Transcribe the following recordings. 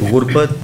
غربت،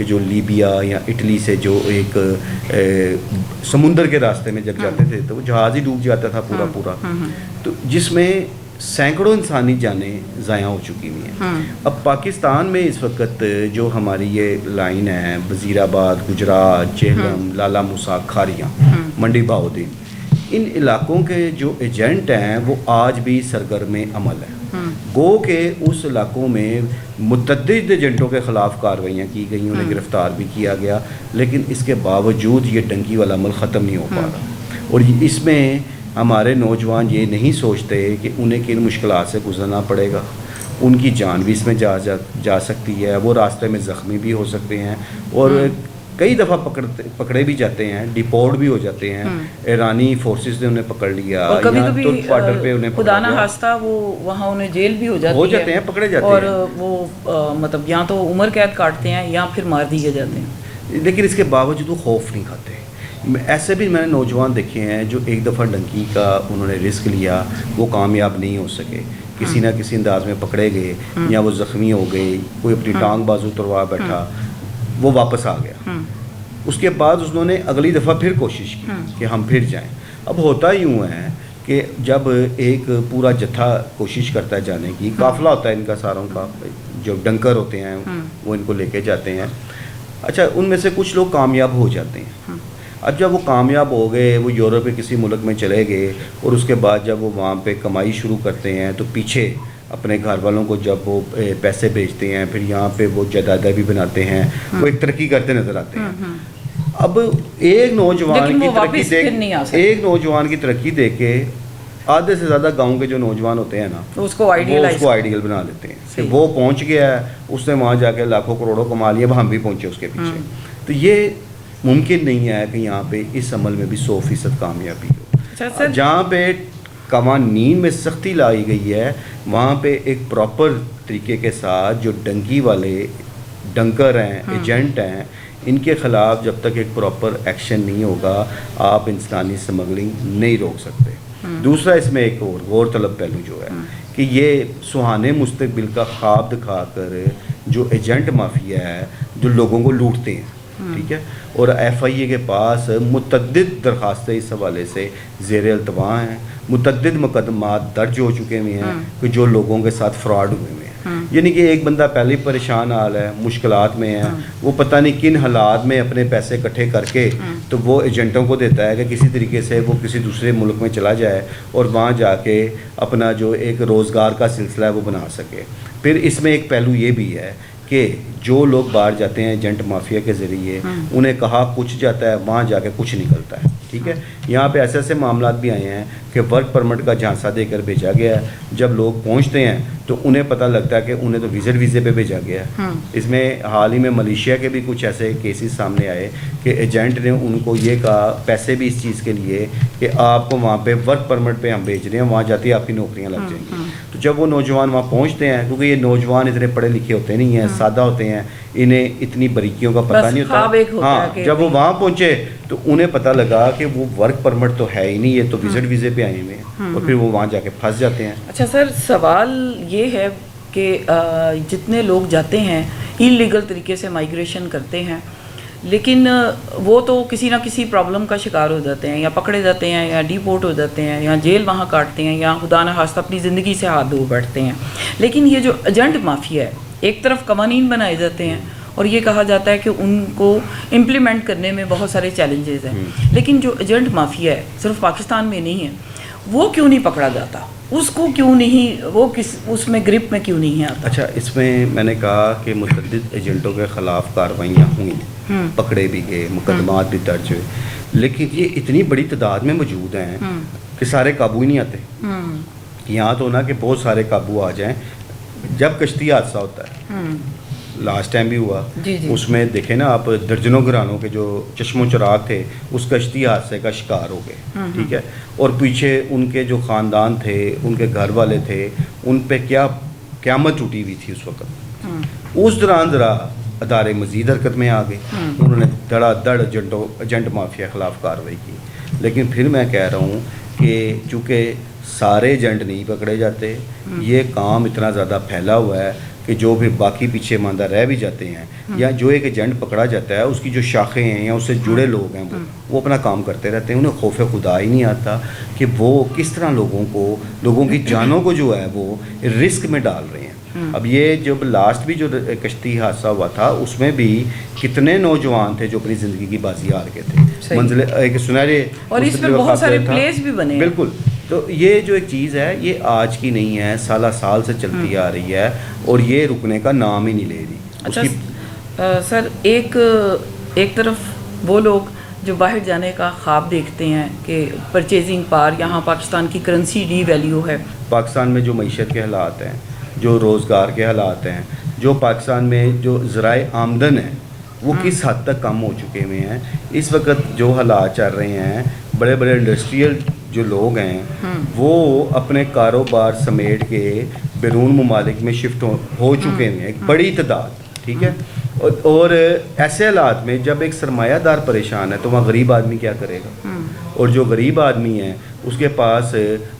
کہ جو لیبیا یا اٹلی سے جو ایک سمندر کے راستے میں جب جاتے تھے تو وہ جہاز ہی ڈوب جاتا تھا پورا تو جس میں سینکڑوں انسانی جانیں ضائع ہو چکی ہوئی ہیں. اب پاکستان میں اس وقت جو ہماری یہ لائن ہے وزیر آباد، گجرات، جہلم، لالا موسیٰ، کھاریاں، منڈی بہاؤدین، ان علاقوں کے جو ایجنٹ ہیں وہ آج بھی سرگرم عمل ہیں. گو کہ اس علاقوں میں متعدد ایجنٹوں کے خلاف کارروائیاں کی گئیں، انہیں گرفتار بھی کیا گیا، لیکن اس کے باوجود یہ ڈنکی والا عمل ختم نہیں ہو پا رہا. اور اس میں ہمارے نوجوان یہ نہیں سوچتے کہ انہیں کن مشکلات سے گزرنا پڑے گا. ان کی جان بھی اس میں جا سکتی ہے، وہ راستے میں زخمی بھی ہو سکتے ہیں اور کئی دفعہ پکڑے بھی جاتے ہیں، ڈیپورٹ بھی ہو جاتے ہیں. ایرانی فورسز نے انہیں پکڑ لیا، کبھی کبھی ترک بارڈر پہ انہیں خدا نہ خواستہ وہ وہاں انہیں جیل بھی ہو جاتے ہیں، پکڑے جاتے اور ہیں، وہ مطلب یا تو عمر قید کاٹتے ہیں یا پھر مار دیے جاتے ہیں. لیکن اس کے باوجود وہ خوف نہیں کھاتے. ایسے بھی میں نے نوجوان دیکھے ہیں جو ایک دفعہ ڈنکی کا انہوں نے رسک لیا، وہ کامیاب نہیں ہو سکے، کسی نہ کسی انداز میں پکڑے گئے یا وہ زخمی ہو گئے، کوئی اپنی ٹانگ بازو توڑوا بیٹھا، وہ واپس آ گیا. اس کے بعد انہوں نے اگلی دفعہ پھر کوشش کی کہ ہم پھر جائیں. اب ہوتا یوں ہے کہ جب ایک پورا جتھا کوشش کرتا ہے جانے کی، قافلہ ہوتا ہے ان کا ساروں کا، جو ڈنکر ہوتے ہیں وہ ان کو لے کے جاتے ہیں. اچھا، ان میں سے کچھ لوگ کامیاب ہو جاتے ہیں. اب جب وہ کامیاب ہو گئے، وہ یورپ کے کسی ملک میں چلے گئے اور اس کے بعد جب وہ وہاں پہ کمائی شروع کرتے ہیں تو پیچھے اپنے گھر والوں کو جب وہ پیسے بھیجتے ہیں، پھر یہاں پہ وہ جائیدادیں بھی بناتے ہیں، وہ ایک ترقی کرتے نظر آتے ہیں. اب ایک نوجوان کی ترقی دیکھ کے آدھے سے زیادہ گاؤں کے جو نوجوان ہوتے ہیں نا، اس کو آئیڈیل بنا لیتے ہیں کہ وہ پہنچ گیا ہے، اس نے وہاں جا کے لاکھوں کروڑوں کما لیے، اب ہم بھی پہنچے اس کے پیچھے. تو یہ ممکن نہیں ہے کہ یہاں پہ اس عمل میں بھی 100% کامیابی ہو. جہاں پہ قوانین میں سختی لائی گئی ہے وہاں پہ ایک پراپر طریقے کے ساتھ جو ڈنکی والے ڈنکر ہیں، ایجنٹ ہیں، ان کے خلاف جب تک ایک پراپر ایکشن نہیں ہوگا آپ انسانی سمگلنگ نہیں روک سکتے. دوسرا اس میں ایک اور غور طلب پہلو جو ہے کہ یہ سہانے مستقبل کا خواب دکھا کر جو ایجنٹ مافیا ہے جو لوگوں کو لوٹتے ہیں، ٹھیک ہے، اور ایف آئی اے کے پاس متعدد درخواستیں اس حوالے سے زیر التواء ہیں، متعدد مقدمات درج ہو چکے ہوئے ہیں کہ جو لوگوں کے ساتھ فراڈ ہوئے ہوئے ہیں. یعنی کہ ایک بندہ پہلے ہی پریشان حال ہے، مشکلات میں ہے، وہ پتہ نہیں کن حالات میں اپنے پیسے اکٹھے کر کے تو وہ ایجنٹوں کو دیتا ہے کہ کسی طریقے سے وہ کسی دوسرے ملک میں چلا جائے اور وہاں جا کے اپنا جو ایک روزگار کا سلسلہ ہے وہ بنا سکے. پھر اس میں ایک پہلو یہ بھی ہے کہ جو لوگ باہر جاتے ہیں ایجنٹ مافیا کے ذریعے، انہیں کہا کچھ جاتا ہے، وہاں جا کے کچھ نکلتا ہے. ٹھیک ہے، یہاں پہ ایسے ایسے معاملات بھی آئے ہیں کہ ورک پرمٹ کا جھانسا دے کر بھیجا گیا ہے، جب لوگ پہنچتے ہیں تو انہیں پتہ لگتا ہے کہ انہیں تو ویزے پہ بھیجا گیا ہے. اس میں حال ہی میں ملیشیا کے بھی کچھ ایسے کیسز سامنے آئے کہ ایجنٹ نے ان کو یہ کہا، پیسے بھی اس چیز کے لیے کہ آپ کو وہاں پہ ورک پرمٹ پہ ہم بھیج رہے ہیں، وہاں جاتے ہی آپ کی نوکریاں لگ جائیں گی. تو جب وہ نوجوان وہاں پہنچتے ہیں، کیونکہ یہ نوجوان اتنے پڑھے لکھے ہوتے نہیں ہیں، سادہ ہوتے ہیں، انہیں اتنی باریکیوں کا پتہ نہیں ہوتا. ہاں، جب وہ وہاں پہنچے تو انہیں پتہ لگا کہ وہ ورک پرمٹ تو ہے ہی نہیں، یہ تو وزٹ ویزے پہ آئے ہوئے ہیں، اور پھر وہ وہاں جا کے پھنس جاتے ہیں. اچھا سر، سوال یہ ہے کہ جتنے لوگ جاتے ہیں انلیگل طریقے سے مائیگریشن کرتے ہیں، لیکن وہ تو کسی نہ کسی پرابلم کا شکار ہو جاتے ہیں، یا پکڑے جاتے ہیں، یا ڈیپورٹ ہو جاتے ہیں، یا جیل وہاں کاٹتے ہیں، یا خدا نہ خواستہ اپنی زندگی سے ہاتھ دھو بیٹھتے ہیں. لیکن یہ جو ایجنٹ مافیا ہے، ایک طرف قوانین بنائے جاتے ہیں اور یہ کہا جاتا ہے کہ ان کو امپلیمنٹ کرنے میں بہت سارے چیلنجز ہیں، لیکن جو ایجنٹ مافیا ہے صرف پاکستان میں نہیں ہے، وہ کیوں نہیں پکڑا جاتا؟ اس کو کیوں نہیں، وہ اس میں گرپ میں کیوں نہیں آتا؟ اچھا، اس میں نے کہا کہ متعدد ایجنٹوں کے خلاف کارروائیاں ہوئیں، پکڑے بھی گئے، مقدمات بھی درج ہوئے، لیکن یہ اتنی بڑی تعداد میں موجود ہیں کہ سارے قابو ہی نہیں آتے. یہاں تو نا کہ بہت سارے قابو آ جائیں. جب کشتی حادثہ ہوتا ہے، لاسٹ ٹائم بھی ہوا، اس میں دیکھیں نا آپ، درجنوں گھرانوں کے جو چشم و چراغ تھے اس کشتی حادثے کا شکار ہو گئے. ٹھیک ہے، اور پیچھے ان کے جو خاندان تھے، ان کے گھر والے تھے، ان پہ کیا قیامت ٹوٹی ہوئی تھی اس وقت. اس دوران ذرا ادارے مزید حرکت میں آ گئے، انہوں نے دڑا دڑ ایجنٹ مافیا خلاف کارروائی کی. لیکن پھر میں کہہ رہا ہوں کہ چونکہ سارے ایجنٹ نہیں پکڑے جاتے، یہ کام اتنا زیادہ پھیلا ہوا ہے کہ کہ جو پھر باقی پیچھے ماندہ رہ بھی جاتے ہیں یا جو ایک ایجنٹ پکڑا جاتا ہے اس کی جو شاخیں ہیں یا اس سے جڑے لوگ ہیں وہ اپنا کام کرتے رہتے ہیں. انہیں خوف خدا ہی نہیں آتا کہ وہ کس طرح لوگوں کی جانوں کو جو ہے وہ رسک میں ڈال رہے ہیں. اب یہ جب لاسٹ بھی جو کشتی حادثہ ہوا تھا اس میں بھی کتنے نوجوان تھے جو اپنی زندگی کی بازی ہار کے تھے, منزل ایک سنہرے اور اس میں بہت سارے پلیس بھی بنے. بالکل. تو یہ جو ایک چیز ہے یہ آج کی نہیں ہے, سالہ سال سے چلتی آ رہی ہے اور یہ رکنے کا نام ہی نہیں لے رہی. اچھا سر, ایک طرف وہ لوگ جو باہر جانے کا خواب دیکھتے ہیں کہ پرچیزنگ پار, یہاں پاکستان کی کرنسی ڈی ویلیو ہے, پاکستان میں جو معیشت کے حالات ہیں, جو روزگار کے حالات ہیں, جو پاکستان میں جو ذرائع آمدن ہیں وہ کس حد تک کم ہو چکے ہوئے ہیں. اس وقت جو حالات چل رہے ہیں, بڑے بڑے انڈسٹریل جو لوگ ہیں وہ اپنے کاروبار سمیٹ کے بیرون ممالک میں شفٹ ہو چکے ہیں, ایک بڑی تعداد. ٹھیک ہے, اور ایسے حالات میں جب ایک سرمایہ دار پریشان ہے تو وہاں غریب آدمی کیا کرے گا؟ اور جو غریب آدمی ہے اس کے پاس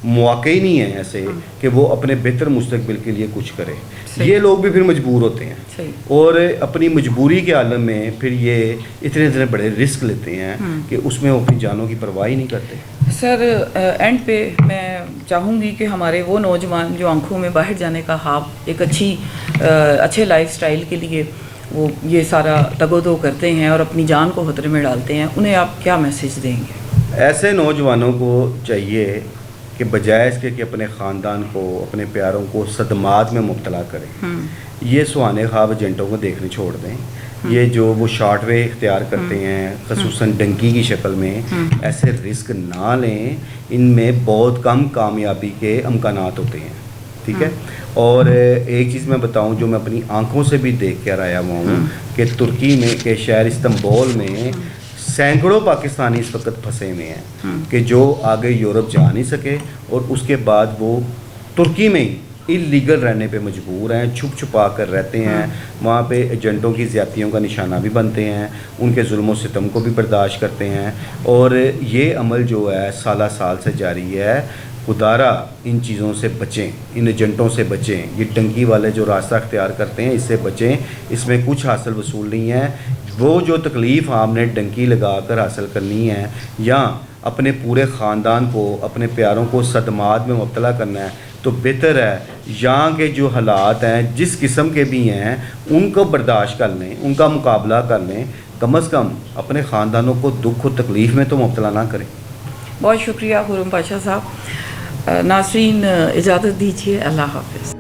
مواقع ہی نہیں ہے ایسے کہ وہ اپنے بہتر مستقبل کے لیے کچھ کرے. یہ لوگ بھی پھر مجبور ہوتے ہیں اور اپنی مجبوری کے عالم میں پھر یہ اتنے بڑے رسک لیتے ہیں کہ اس میں وہ اپنی جانوں کی پرواہ ہی نہیں کرتے. سر اینڈ پہ میں چاہوں گی کہ ہمارے وہ نوجوان جو آنکھوں میں باہر جانے کا خواب, ایک اچھے لائف سٹائل کے لیے وہ یہ سارا تگ و دو کرتے ہیں اور اپنی جان کو خطرے میں ڈالتے ہیں, انہیں آپ کیا میسیج دیں گے؟ ایسے نوجوانوں کو چاہیے کہ بجائے اس کے کہ اپنے خاندان کو, اپنے پیاروں کو صدمات میں مبتلا کریں, یہ سہانے خواب ایجنٹوں کو دیکھنے چھوڑ دیں. یہ جو وہ شارٹ وے اختیار کرتے ہیں خصوصاً ڈنکی کی شکل میں, ایسے رسک نہ لیں. ان میں بہت کم کامیابی کے امکانات ہوتے ہیں. ٹھیک ہے, اور ایک چیز میں بتاؤں جو میں اپنی آنکھوں سے بھی دیکھ کر آیا ہوا ہوں کہ ترکی میں کے شہر استنبول میں سینکڑوں پاکستانی اس وقت پھنسے ہوئے ہیں کہ جو آگے یورپ جا نہیں سکے اور اس کے بعد وہ ترکی میں اللیگل رہنے پہ مجبور ہیں, چھپ چھپا کر رہتے ہیں. وہاں پہ ایجنٹوں کی زیادتیوں کا نشانہ بھی بنتے ہیں, ان کے ظلم و ستم کو بھی برداشت کرتے ہیں. اور یہ عمل جو ہے سالہ سال سے جاری ہے. خدارا ان چیزوں سے بچیں, ان ایجنٹوں سے بچیں. یہ ڈنکی والے جو راستہ اختیار کرتے ہیں اس سے بچیں. اس میں کچھ حاصل وصول نہیں ہے. وہ جو تکلیف آپ نے ڈنکی لگا کر حاصل کرنی ہے یا اپنے پورے خاندان کو, اپنے پیاروں کو صدمات میں مبتلا کرنا ہے, تو بہتر ہے یہاں کے جو حالات ہیں جس قسم کے بھی ہیں ان کو برداشت کر لیں, ان کا مقابلہ کر لیں. کم از کم اپنے خاندانوں کو دکھ و تکلیف میں تو مبتلا نہ کریں. بہت شکریہ خرم پاشا صاحب. ناظرین اجازت دیجیے, اللہ حافظ.